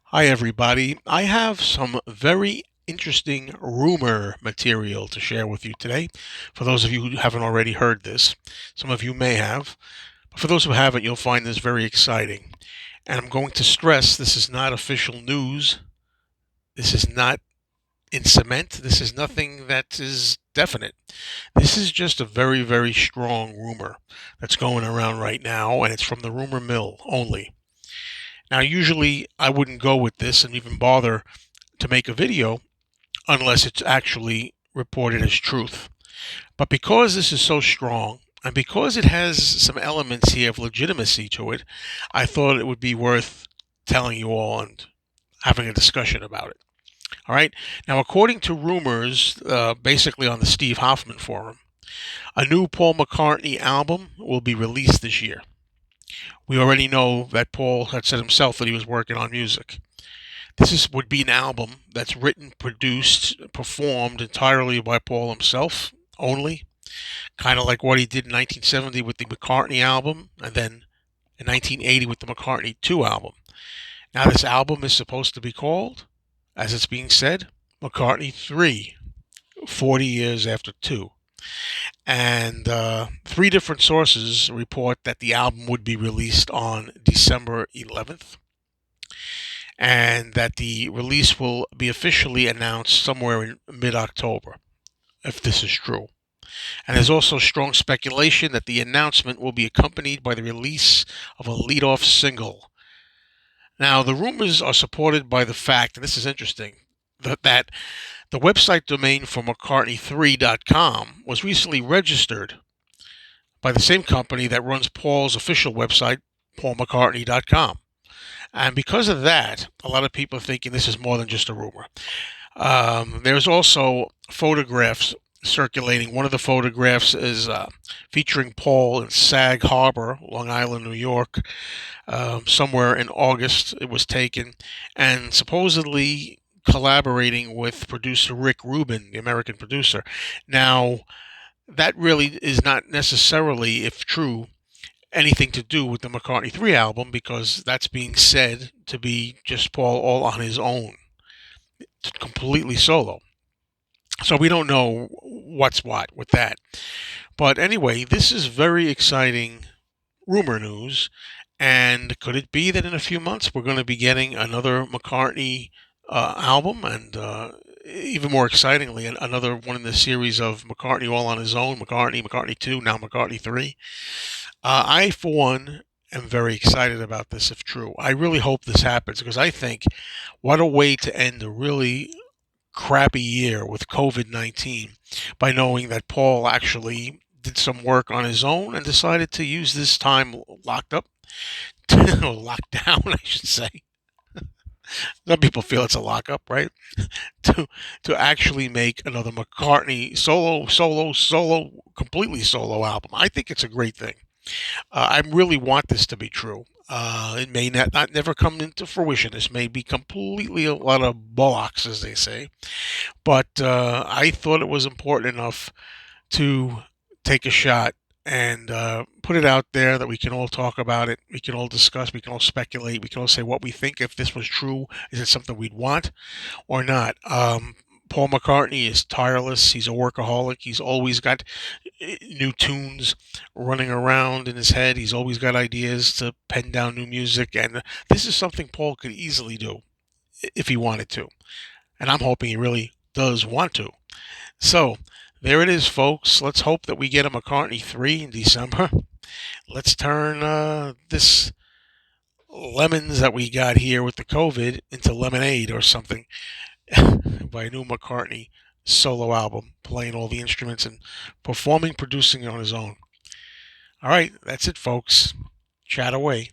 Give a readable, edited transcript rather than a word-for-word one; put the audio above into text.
Hi, everybody. I have some very interesting rumor material to share with you today. For those of you who haven't already heard this, some of you may have, but for those who haven't, you'll find this very exciting. And I'm going to stress this is not official news. This is not in cement. This is nothing that is definite. This is just a very, very strong rumor that's going around right now, and it's from the rumor mill only. Now, usually I wouldn't go with this and even bother to make a video unless it's actually reported as truth. But because this is so strong, and because it has some elements here of legitimacy to it, I thought it would be worth telling you all and having a discussion about it. All right. Now, according to rumors, basically on the Steve Hoffman forum, a new Paul McCartney album will be released this year. We already know that Paul had said himself that he was working on music. Would be an album that's written, produced, performed entirely by Paul himself only, kind of like what he did in 1970 with the McCartney album, and then in 1980 with the McCartney 2 album. Now, this album is supposed to be called, as it's being said, McCartney 3, 40 years after 2. And three different sources report that the album would be released on December 11th, and that the release will be officially announced somewhere in mid-October, if this is true. And there's also strong speculation that the announcement will be accompanied by the release of a lead-off single. Now, the rumors are supported by the fact, and this is interesting, that the website domain for McCartney3.com was recently registered by the same company that runs Paul's official website, PaulMcCartney.com. And because of that, a lot of people are thinking this is more than just a rumor. There's also photographs circulating. One of the photographs is featuring Paul in Sag Harbor, Long Island, New York. Somewhere in August it was taken, and supposedly collaborating with producer Rick Rubin, the American producer. Now, that really is not necessarily, if true, anything to do with the McCartney 3 album, because that's being said to be just Paul all on his own, completely solo. So we don't know what's what with that. But anyway, this is very exciting rumor news. And could it be that in a few months we're going to be getting another McCartney album, and even more excitingly, another one in the series of McCartney all on his own, McCartney 2, now McCartney 3? I, for one, am very excited about this if true. I really hope this happens, because I think what a way to end a really crappy year with COVID-19 by knowing that Paul actually did some work on his own and decided to use this time locked up, locked down, I should say. Some people feel it's a lockup, right? to to actually make another McCartney completely solo album. I think it's a great thing. I really want this to be true. It may not never come into fruition. This may be completely a lot of bollocks, as they say. But I thought it was important enough to take a shot and put it out there that we can all talk about it. We can all discuss. We can all speculate. We can all say what we think. If this was true, is it something we'd want or not? Paul McCartney is tireless. He's a workaholic. He's always got new tunes running around in his head. He's always got ideas to pen down new music. And this is something Paul could easily do if he wanted to. And I'm hoping he really does want to. So there it is, folks. Let's hope that we get a McCartney 3 in December. Let's turn this lemons that we got here with the COVID into lemonade or something by a new McCartney solo album, playing all the instruments and performing, producing on his own. All right, that's it, folks. Chat away.